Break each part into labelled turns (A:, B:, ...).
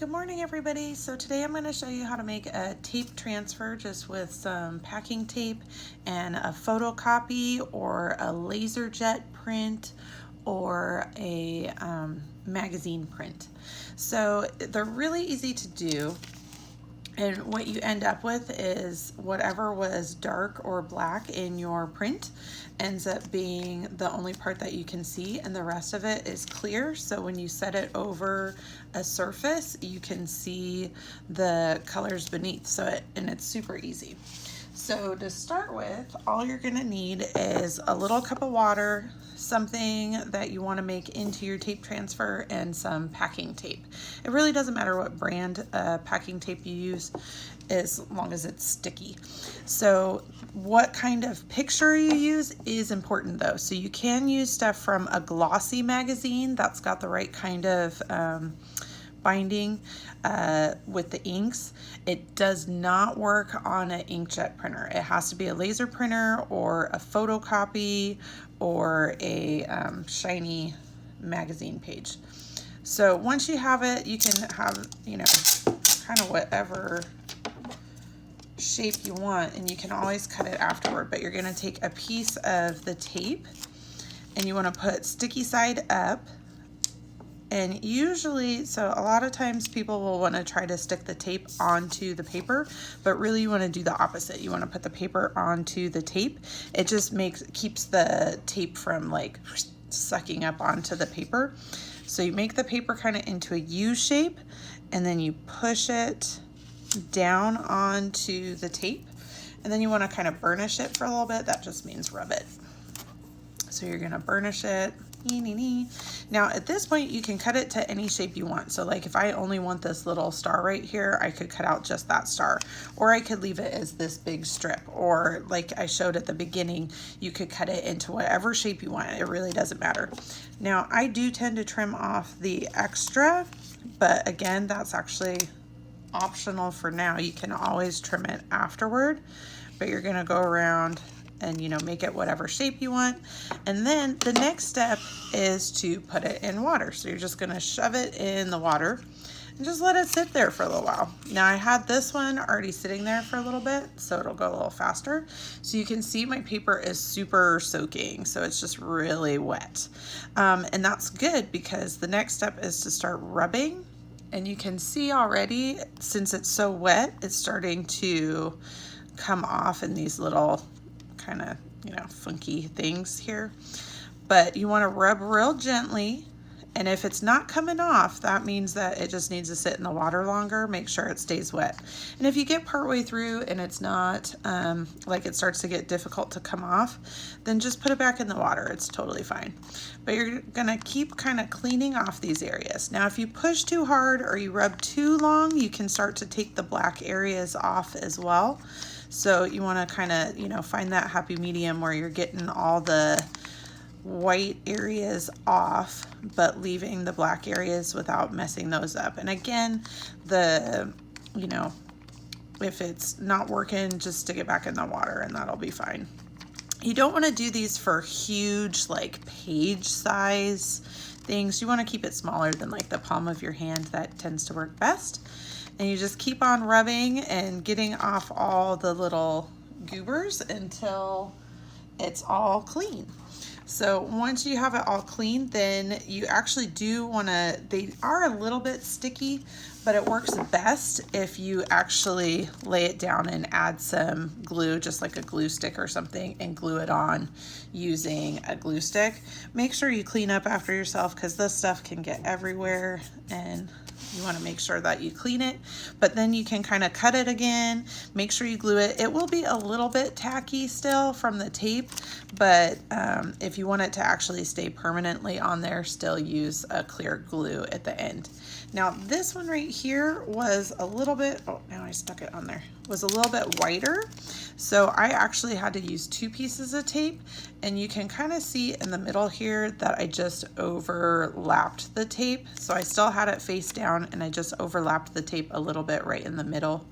A: Good morning, everybody. So today I'm going to show you how to make a tape transfer just with some packing tape and a photocopy or a laser jet print or a magazine print. So they're really easy to do. And what you end up with is whatever was dark or black in your print ends up being the only part that you can see, and the rest of it is clear. So when you set it over a surface, you can see the colors beneath. And it's super easy. So to start with, all you're gonna need is a little cup of water, something that you wanna make into your tape transfer, and some packing tape. It really doesn't matter what brand packing tape you use, as long as it's sticky. So what kind of picture you use is important though. So you can use stuff from a glossy magazine that's got the right kind of binding with the inks. It does not work on an inkjet printer. It has to be a laser printer or a photocopy or a shiny magazine page. So once you have it, you can have, kind of whatever shape you want, and you can always cut it afterward. But you're going to take a piece of the tape and you want to put sticky side up. And usually, so a lot of times people will want to try to stick the tape onto the paper, but really you want to do the opposite. You want to put the paper onto the tape. It just keeps the tape from like sucking up onto the paper. So you make the paper kind of into a U shape, and then you push it down onto the tape, and then you want to kind of burnish it for a little bit. That just means rub it. So you're going to burnish it. Now at this point you can cut it to any shape you want. So like if I only want this little star right here, I could cut out just that star, or I could leave it as this big strip, or like I showed at the beginning, you could cut it into whatever shape you want. It really doesn't matter. Now I do tend to trim off the extra, but again, that's actually optional for now. You can always trim it afterward, but you're going to go around and make it whatever shape you want. And then the next step is to put it in water. So you're just going to shove it in the water and just let it sit there for a little while. Now I had this one already sitting there for a little bit, so it'll go a little faster. So you can see my paper is super soaking, so it's just really wet. And that's good because the next step is to start rubbing. And you can see already, since it's so wet, it's starting to come off in these little kind of, funky things here. But you want to rub real gently, and if it's not coming off, that means that it just needs to sit in the water longer. Make sure it stays wet. And if you get partway through and it's not, like it starts to get difficult to come off, then just put it back in the water. It's totally fine. But you're gonna keep kind of cleaning off these areas. Now, if you push too hard or you rub too long, you can start to take the black areas off as well. So you want to kind of, find that happy medium where you're getting all the white areas off, but leaving the black areas without messing those up. And again, if it's not working, just stick it back in the water and that'll be fine. You don't want to do these for huge, like page size things. You want to keep it smaller than like the palm of your hand. That tends to work best. And you just keep on rubbing and getting off all the little goobers until it's all clean. So once you have it all clean, then you actually do want to, they are a little bit sticky, but it works best if you actually lay it down and add some glue, just like a glue stick or something, and glue it on using a glue stick. Make sure you clean up after yourself because this stuff can get everywhere, and you want to make sure that you clean it, but then you can kind of cut it again. Make sure you glue it. It will be a little bit tacky still from the tape, but if you want it to actually stay permanently on there, still use a clear glue at the end. Now this one right here was a little bit, oh, now I stuck it on there, was a little bit whiter. So I actually had to use 2 pieces of tape, and you can kind of see in the middle here that I just overlapped the tape. So I still had it face down, and I just overlapped the tape a little bit right in the middle.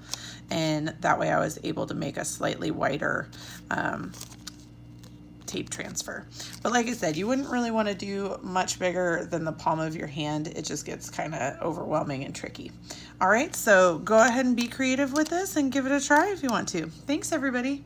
A: And that way I was able to make a slightly whiter tape transfer. But like I said, you wouldn't really want to do much bigger than the palm of your hand. It just gets kind of overwhelming and tricky. All right, so go ahead and be creative with this and give it a try if you want to. Thanks, everybody.